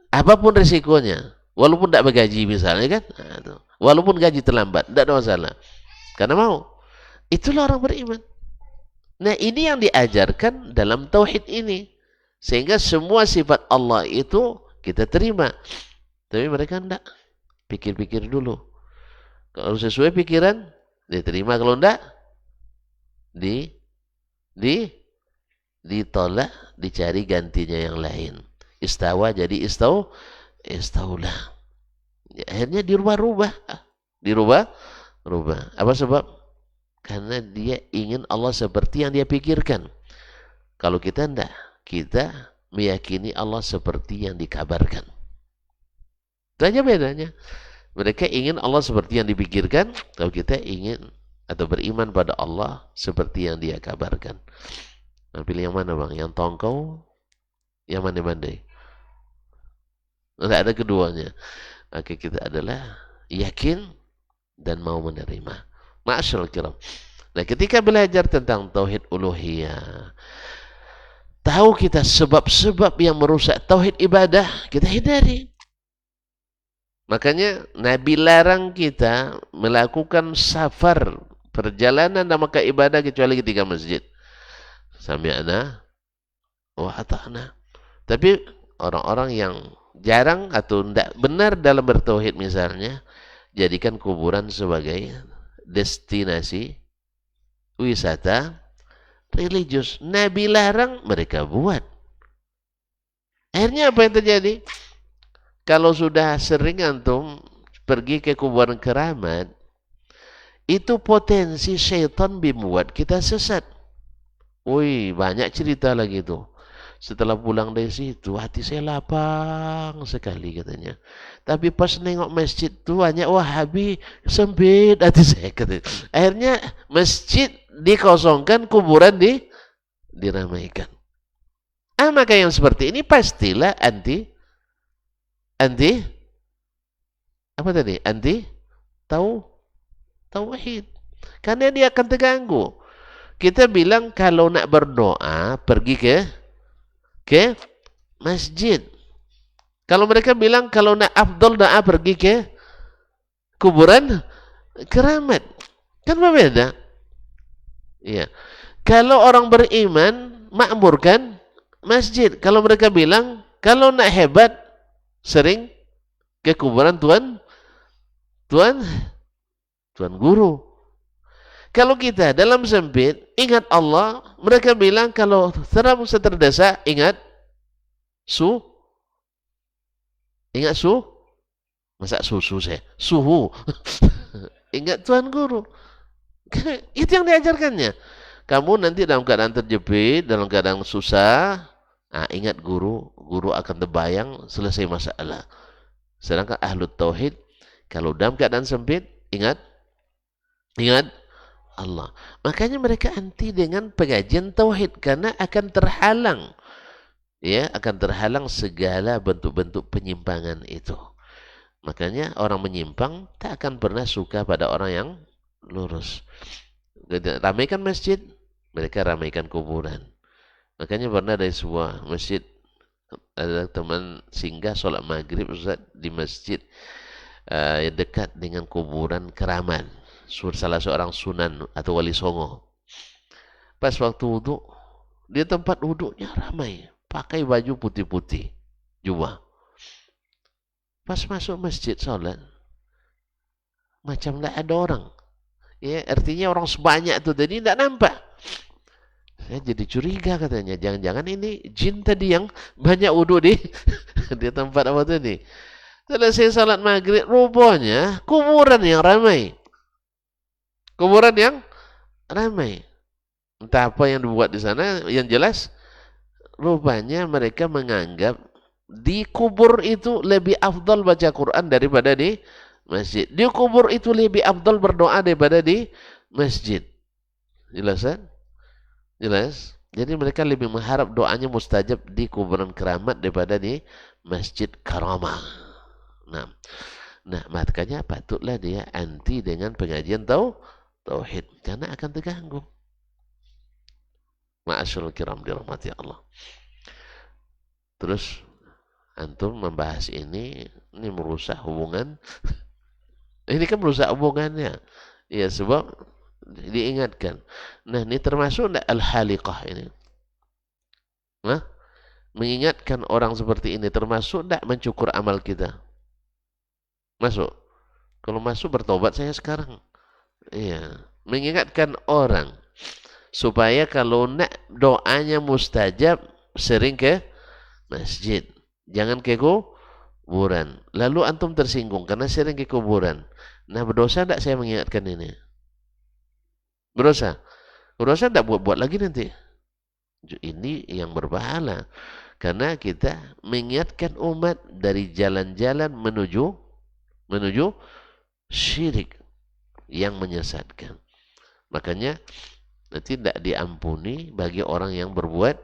apapun risikonya, walaupun tidak bergaji misalnya kan, walaupun gaji terlambat, tidak ada masalah, karena mau. Itulah orang beriman. Nah, ini yang diajarkan dalam tauhid ini, sehingga semua sifat Allah itu kita terima. Tapi mereka tidak, pikir-pikir dulu. Kalau sesuai pikiran, diterima. Kalau tidak, ditolak, dicari gantinya yang lain. Istawa jadi istaulah. Ya, akhirnya dirubah-rubah. Apa sebab? Karena dia ingin Allah seperti yang dia pikirkan. Kalau kita tidak, kita meyakini Allah seperti yang dikabarkan. Itu aja bedanya. Mereka ingin Allah seperti yang dipikirkan, kalau kita ingin atau beriman pada Allah seperti yang Dia kabarkan. Nah, pilih yang mana bang? Yang tongkau, yang mandai-mandai? Tidak ada keduanya. Maka kita adalah yakin dan mau menerima. Ma'asyarul kiram. Nah, ketika belajar tentang tauhid uluhiyah, tahu kita sebab-sebab yang merusak tauhid ibadah, kita hindari. Makanya Nabi larang kita melakukan safar, perjalanan dan maka ibadah kecuali ketika masjid. Sami'na wa ata'na. Tapi orang-orang yang jarang atau tidak benar dalam bertauhid misalnya, jadikan kuburan sebagai destinasi wisata religius. Nabi larang, mereka buat. Akhirnya apa yang terjadi? Kalau sudah sering antum pergi ke kuburan keramat, itu potensi syaitan membuat kita sesat. Wih, banyak cerita lagi tuh. Setelah pulang dari situ, hati saya lapang sekali katanya. Tapi pas nengok masjid tuh banyak Wahabi, sempit hati saya katanya. Akhirnya masjid dikosongkan, kuburan diramaikan. Maka yang seperti ini pastilah anti apa tadi? Anti tauhid. Karena dia akan terganggu. Kita bilang kalau nak berdoa pergi ke masjid. Kalau mereka bilang kalau nak afdal doa pergi ke kuburan keramat. Kan berbeda. Iya. Kalau orang beriman makmurkan masjid. Kalau mereka bilang kalau nak hebat sering ke kuburan tuan guru. Kalau kita dalam sempit ingat Allah, mereka bilang kalau seram terdesak ingat masa susu saya suhu. Ingat tuan guru. Itu yang diajarkannya. Kamu nanti dalam keadaan terjepit, dalam keadaan susah, ingat guru akan terbayang selesai masalah. Sedangkan ahlu tauhid kalau dalam keadaan sempit ingat Allah. Makanya mereka anti dengan pengajian tauhid karena akan terhalang segala bentuk-bentuk penyimpangan itu. Makanya orang menyimpang tak akan pernah suka pada orang yang lurus. Ramaikan masjid, mereka ramaikan kuburan. Makanya pernah dari sebuah masjid ada teman singgah sholat maghrib Ustaz, di masjid dekat dengan kuburan keramat salah seorang sunan atau wali songo. Pas waktu wudhu, di tempat wudhunya ramai, pakai baju putih-putih, jubah. Pas masuk masjid sholat, macam tidak ada orang. Ya, artinya orang sebanyak itu tadi tidak nampak. Saya jadi curiga katanya, jangan-jangan ini jin tadi yang banyak wudhu di tempat apa tadi. Selesai salat maghrib, rupanya kuburan yang ramai. Kuburan yang ramai. Entah apa yang dibuat di sana, yang jelas rupanya mereka menganggap di kubur itu lebih afdal baca Quran daripada di masjid. Di kubur itu lebih afdal berdoa daripada di masjid. Jelas kan? Jelas. Jadi mereka lebih mengharap doanya mustajab di kuburan keramat daripada di masjid karamah. Nah, makanya patutlah dia anti dengan pengajian tauhid karena akan terganggu. Ma'asyarul kiram dirahmati Allah. Terus antum membahas ini merusak hubungan. Ini kan merusak hubungannya. Ya sebab diingatkan. Nah, ini termasuk enggak al-haliqah ini? Mengingatkan orang seperti ini termasuk enggak mencukur amal kita? Masuk. Kalau masuk bertobat saya sekarang. Iya, mengingatkan orang supaya kalau nak doanya mustajab sering ke masjid, jangan ke kuburan. Lalu antum tersinggung karena sering ke kuburan. Nah, berdosa enggak saya mengingatkan ini? Berdosa enggak buat lagi nanti. Ini yang berpahala karena kita mengingatkan umat dari jalan-jalan menuju menuju syirik yang menyesatkan. Makanya tidak diampuni bagi orang yang berbuat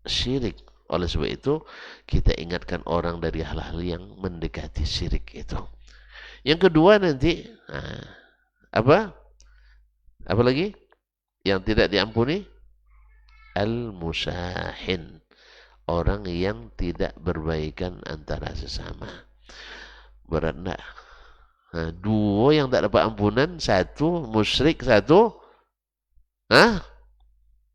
syirik. Oleh sebab itu kita ingatkan orang dari hal-hal yang mendekati syirik itu. Yang kedua nanti apa? Apa lagi? Yang tidak diampuni? Al-musahin. Orang yang tidak berbaikan antara sesama. Berat enggak? Dua yang tak dapat ampunan, satu musyrik, satu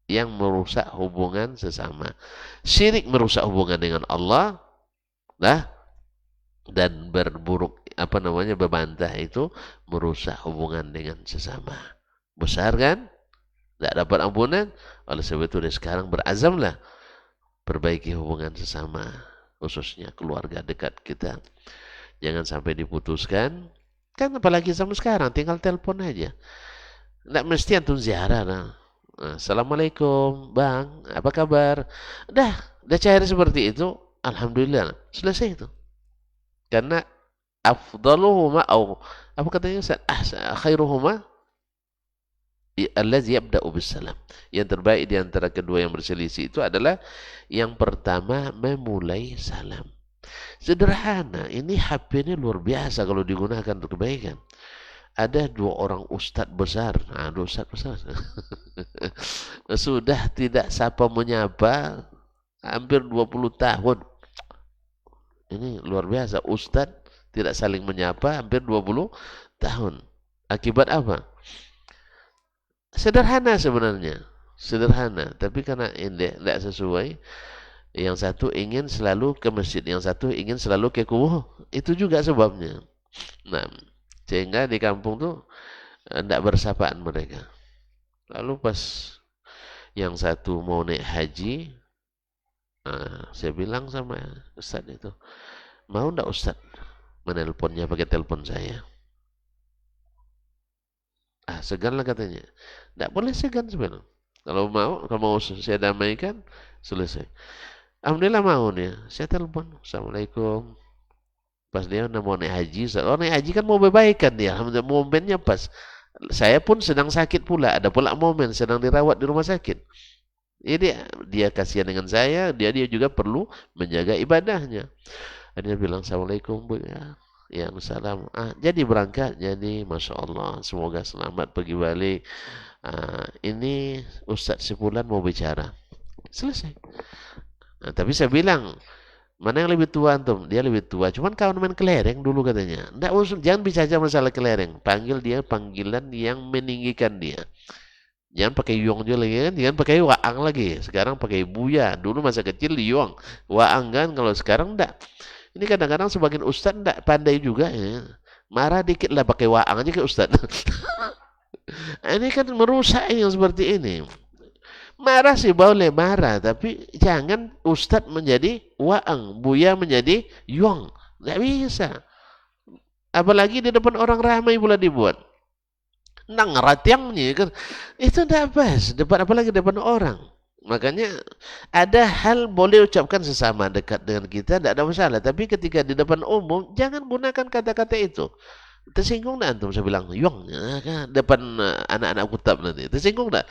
yang merusak hubungan sesama. Syirik merusak hubungan dengan Allah, dan berbantah itu merusak hubungan dengan sesama. Besar kan? Tak dapat ampunan. Oleh sebab itu dari sekarang berazamlah perbaiki hubungan sesama, khususnya keluarga dekat kita. Jangan sampai diputuskan. Kan apalagi sama sekarang tinggal telepon aja. Tidak mesti antum ziarah. Assalamualaikum bang, apa kabar? Dah cair seperti itu, alhamdulillah, selesai itu. Karena afdaluhuma apa katanya Ustaz? Khairuhuma allazi yabda'u bisalam. Yang terbaik di antara kedua yang berselisih itu adalah yang pertama memulai salam. Sederhana, ini HP ini luar biasa kalau digunakan untuk kebaikan. Ada dua orang ustadz besar, dua ustadz besar sudah tidak sapa menyapa hampir 20 tahun. Ini luar biasa, ustadz tidak saling menyapa hampir 20 tahun. Akibat apa? Sederhana sebenarnya, sederhana, tapi karena ini tidak sesuai. Yang satu ingin selalu ke masjid, yang satu ingin selalu ke kubur. Itu juga sebabnya. Nah, sehingga di kampung tuh tidak bersapaan mereka. Lalu pas yang satu mau naik haji, saya bilang sama Ustaz itu, mau tidak Ustaz menelponnya pakai telepon saya? Segan lah katanya. Tidak boleh segan sebenarnya. Kalau mau saya damaikan, selesai. Alhamdulillah mau nih, saya telepon, Assalamualaikum. Pas dia mau naik haji, naik haji kan mau berbaikan dia, alhamdulillah momennya pas. Saya pun sedang sakit pula, ada pula momen sedang dirawat di rumah sakit. Jadi dia kasihan dengan saya, dia juga perlu menjaga ibadahnya. Dia bilang Assalamualaikum Bu ya. Ya salam. Jadi berangkat, jadi Masya Allah, semoga selamat pergi balik. Ini Ustadz sebulan mau bicara. Selesai. Tapi saya bilang, mana yang lebih tua antum? Dia lebih tua. Cuman kawan main kelereng dulu katanya. Nggak usah, jangan bicara masalah kelereng. Panggil dia panggilan yang meninggikan dia. Jangan pakai yuang juga lagi kan. Jangan pakai waang lagi. Sekarang pakai buya. Dulu masa kecil yuang. Waang kan. Kalau sekarang enggak. Ini kadang-kadang sebagian ustaz enggak pandai juga ya. Marah dikit lah pakai waang aja ke ustaz. Ini kan merusak yang seperti ini. Marah sih boleh marah, tapi jangan ustaz menjadi waang, buya menjadi yuang. Nggak bisa. Apalagi di depan orang ramai pula dibuat. Nang ratiangnya kan. Itu tidak pas. Apalagi depan orang. Makanya ada hal boleh ucapkan sesama dekat dengan kita, tidak ada masalah. Tapi ketika di depan umum, jangan gunakan kata-kata itu. Tersinggung tak antum? Saya bilang, yuang. Depan anak-anak kutab nanti. Tersinggung tak?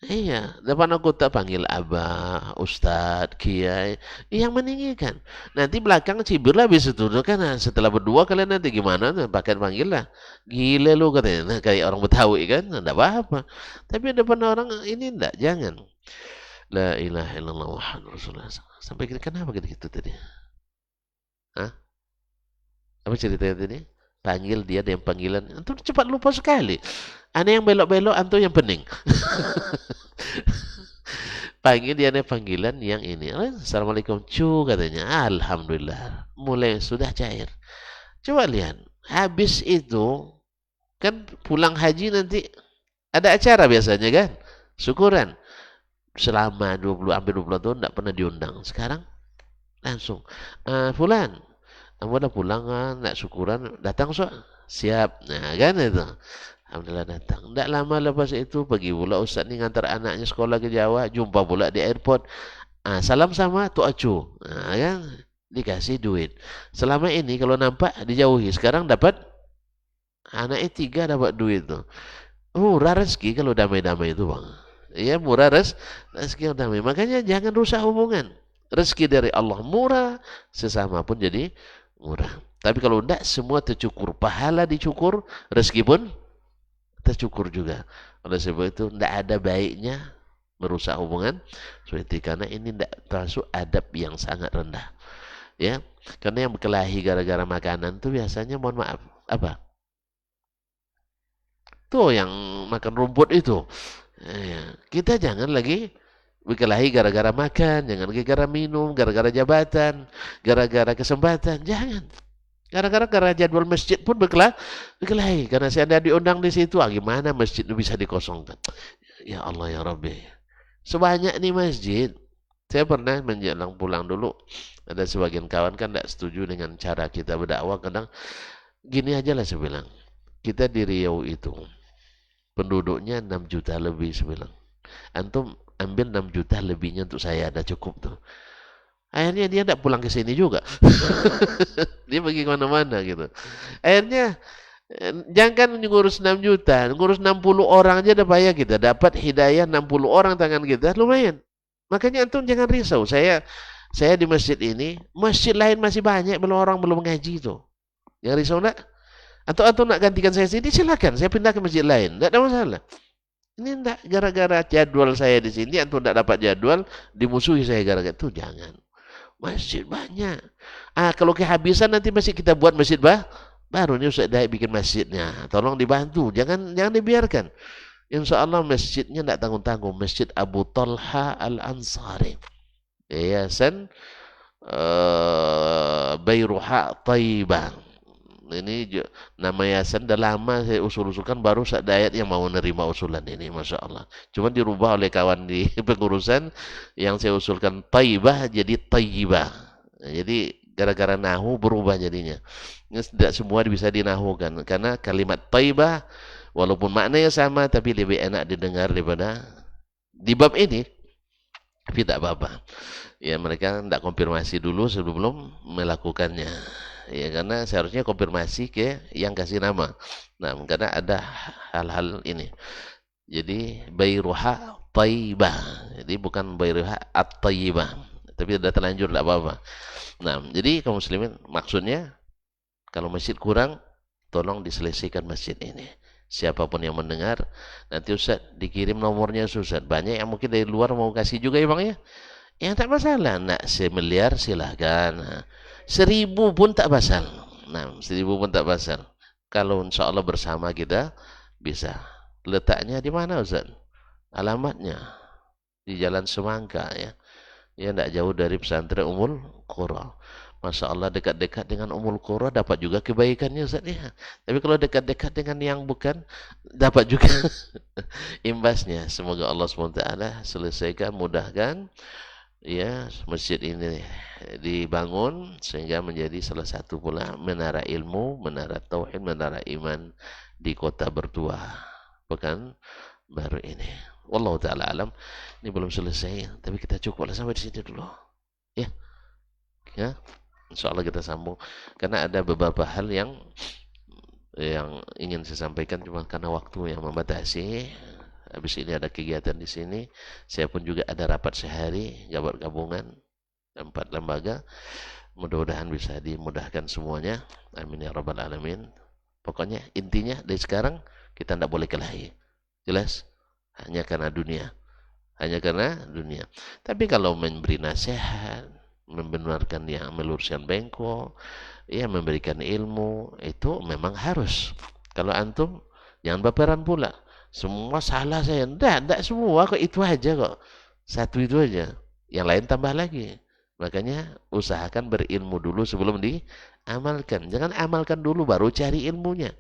Iya, depan aku tak panggil abah, ustadz, kiai, yang meninggikan. Nanti belakang cibir lah habis itu kan. Setelah berdua kalian nanti gimana? Pakai panggil lah. Gila lu katanya. Nah, kayak orang Betawi kan, enggak apa-apa. Tapi depan orang ini enggak, jangan. La ilaha illallah Muhammadur Rasulullah. Sampai kenapa gitu tadi? Apa ceritanya tadi? Panggil dia dengan panggilan. Antum cepat lupa sekali. Aneh yang belok-belok, antum yang pening. Panggil dia dengan panggilan yang ini. Assalamualaikum cu katanya. Alhamdulillah. Mulai sudah cair. Coba lihat. Habis itu, kan pulang haji nanti ada acara biasanya kan? Syukuran. Selama hampir 20 tahun tidak pernah diundang. Sekarang langsung. Fulan. Kamu udah pulang kan, nak syukuran, datang siap. Nah kan itu. Alhamdulillah datang. Tidak lama lepas itu pergi pula Ustaz ni ngantar anaknya sekolah ke Jawa, jumpa pula di airport. Salam sama Tok Acu. Nah kan dikasih duit. Selama ini kalau nampak dijauhi, sekarang dapat Anaknya 3 dapat duit tuh. Murah rezeki kalau damai-damai itu bang. Iya murah rezeki yang damai. Makanya jangan rusak hubungan. Rezeki dari Allah murah, sesama pun jadi murah. Tapi kalau tidak semua tercukur, pahala dicukur, rezeki pun tercukur juga. Oleh sebab itu tidak ada baiknya merusak hubungan seperti karena ini tidak termasuk adab yang sangat rendah. Ya, karena yang berkelahi gara-gara makanan tuh biasanya mohon maaf apa? Tuh yang makan rumput itu. Kita jangan lagi berkelahi gara-gara makan, jangan gara-gara minum, gara-gara jabatan, gara-gara kesempatan, jangan. Gara-gara jadwal masjid pun berkelahi. Karena saya ada diundang di situ, gimana masjid itu bisa dikosongkan? Ya Allah ya Rabbi. Sebanyak nih masjid. Saya pernah menjelang pulang dulu, ada sebagian kawan kan tidak setuju dengan cara kita berdakwah. Kadang gini aja lah saya bilang. Kita di Riau itu, penduduknya 6 juta lebih saya bilang. Antum ambil 6 juta lebihnya untuk saya, ada cukup tuh. Akhirnya dia tidak pulang ke sini juga. Dia pergi kemana-mana gitu. Akhirnya jangan ngurus 6 juta, ngurus 60 orang aja udah payah kita. Dapat hidayah 60 orang tangan kita, lumayan. Makanya antum jangan risau. Saya di masjid ini, masjid lain masih banyak belum orang belum ngaji itu. Yang risau enggak? Atau antum nak gantikan saya sini silakan, saya pindah ke masjid lain, enggak ada masalah. Ini enggak gara-gara jadwal saya di sini antum enggak dapat jadwal, dimusuhi saya gara-gara itu, jangan. Masjid banyak. Kalau kehabisan nanti masih kita buat masjid baru ini Ustaz Daik bikin masjidnya. Tolong dibantu, jangan dibiarkan. Insya Allah masjidnya tidak tanggung-tanggung. Masjid Abu Talha Al-Ansari. Yayasan Bayruha Taibah. Ini nama yayasan dah lama saya usul-usulkan, baru Ustaz Daik yang mau menerima usulan ini, Masya Allah. Cuma dirubah oleh kawan di pengurusan, yang saya usulkan Taibah jadi Taibah. Jadi gara-gara nahu berubah jadinya. Ini tidak semua bisa dinahukan karena kalimat Taibah walaupun maknanya sama tapi lebih enak didengar daripada di bab ini. Tapi tidak apa-apa. Ya mereka tidak konfirmasi dulu sebelum melakukannya. Ya karena seharusnya konfirmasi ke yang kasih nama. Nah, karena ada hal-hal ini. Jadi Bayruha Taibah. Jadi bukan Bayruha At-Taibah. Tapi sudah terlanjur tidak apa-apa. Nah, jadi kaum muslimin maksudnya kalau masjid kurang, tolong diselesaikan masjid ini. Siapapun yang mendengar, nanti Ustaz dikirim nomornya Ustaz. Banyak yang mungkin dari luar mau kasih juga ya Bang ya. Yang tak masalah, nak 1 miliar silahkan. Nah, 1.000 pun tak pasal. Nah, 1.000 pun tak pasal. Kalau insya Allah bersama kita bisa. Letaknya di mana Ustaz? Alamatnya di Jalan Semangka ya. Ya tidak jauh dari pesantren Ummul Qura. Masya Allah dekat-dekat dengan Ummul Qura dapat juga kebaikannya Ustaz ya. Tapi kalau dekat-dekat dengan yang bukan dapat juga imbasnya. Semoga Allah SWT selesaikan, mudahkan ya masjid ini dibangun sehingga menjadi salah satu pula menara ilmu, menara tauhid, menara iman di kota bertuah pekan baru ini. Wallahu taala alam. Ini belum selesai, tapi kita cukuplah sampai di sini dulu. Ya. Ya. Insyaallah kita sambung karena ada beberapa hal yang ingin saya sampaikan cuma karena waktu yang membatasi. Habis ini ada kegiatan di sini. Saya pun juga ada rapat sehari, gabungan 4 lembaga. Mudah-mudahan bisa dimudahkan semuanya. Amin ya rabbal alamin. Pokoknya intinya dari sekarang kita tidak boleh kelahi. Jelas? Hanya karena dunia. Hanya karena dunia. Tapi kalau memberi nasihat, membenarkan yang meluruskan bengkok, ya memberikan ilmu, itu memang harus. Kalau antum jangan baperan pula. Semua salah saya. Tidak semua kok, itu aja kok. Satu itu aja. Yang lain tambah lagi. Makanya usahakan berilmu dulu sebelum diamalkan. Jangan amalkan dulu baru cari ilmunya.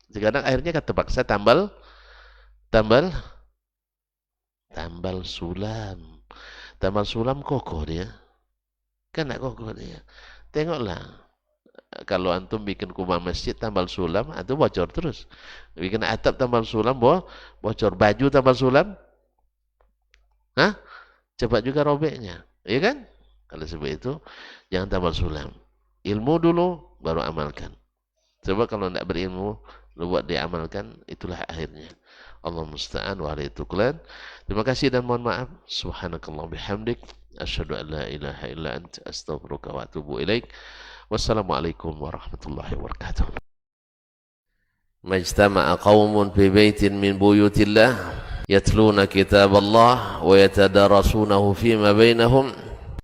Sekarang akhirnya kan terpaksa tambal sulam. Tambal sulam kokoh dia. Kan tidak kokoh dia. Tengoklah. Kalau antum bikin kubah masjid tambal sulam, antum bocor terus. Bikin atap tambal sulam, bocor. Baju tambal sulam, cepat juga robeknya. Iya kan? Kalau sebab itu, jangan tambal sulam. Ilmu dulu, baru amalkan. Coba kalau tidak berilmu, buat diamalkan, itulah akhirnya. Allah musta'an wa alaihi tuklan. Terima kasih dan mohon maaf. Subhanakallah bihamdik. Asyhadu an la ilaha illa anta astaghfiruka wa atubu ilaik. Wassalamualaikum warahmatullahi wabarakatuh. Majtama'a qaumun fi baitin min buyutillah yatluna kitab Allah wa yatadarasunahu fima bainahum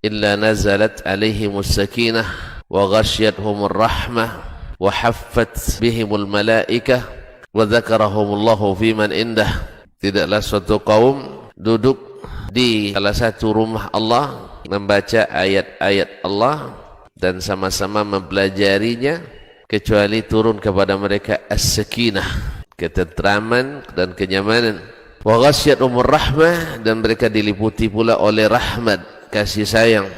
illa nazalat alaihimus sakinah wa ghashiyatuhumur rahmah wa haffat bihimul malaikah wa dzakarahumullahu fiman indah. Tidaklah suatu kaum duduk di salah satu rumah Allah membaca ayat-ayat Allah dan sama-sama mempelajarinya kecuali turun kepada mereka as-sakinah, ketentraman dan kenyamanan. Wa ghasyiyatuhumur rahmah, dan mereka diliputi pula oleh rahmat, kasih sayang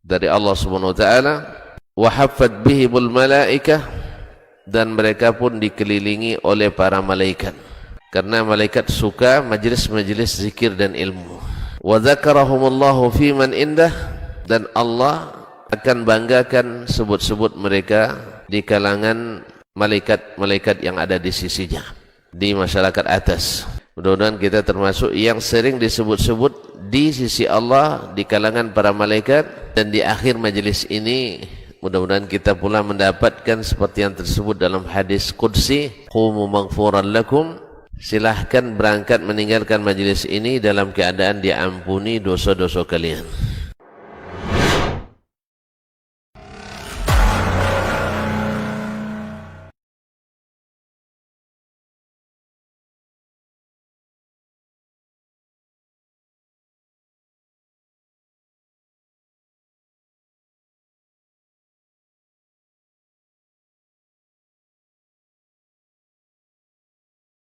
dari Allah Subhanahu wa taala. Wa haffat bihimul malaikah, dan mereka pun dikelilingi oleh para malaikat, karena malaikat suka majlis-majlis zikir dan ilmu. Wa dzakarahumullahu fiman indah, dan Allah akan banggakan sebut-sebut mereka di kalangan malaikat-malaikat yang ada di sisinya, di masyarakat atas. Mudah-mudahan kita termasuk yang sering disebut-sebut di sisi Allah di kalangan para malaikat, dan di akhir majlis ini mudah-mudahan kita pula mendapatkan seperti yang tersebut dalam hadis qudsi, qumu maghfuran lakum, silahkan berangkat meninggalkan majlis ini dalam keadaan diampuni dosa-dosa kalian.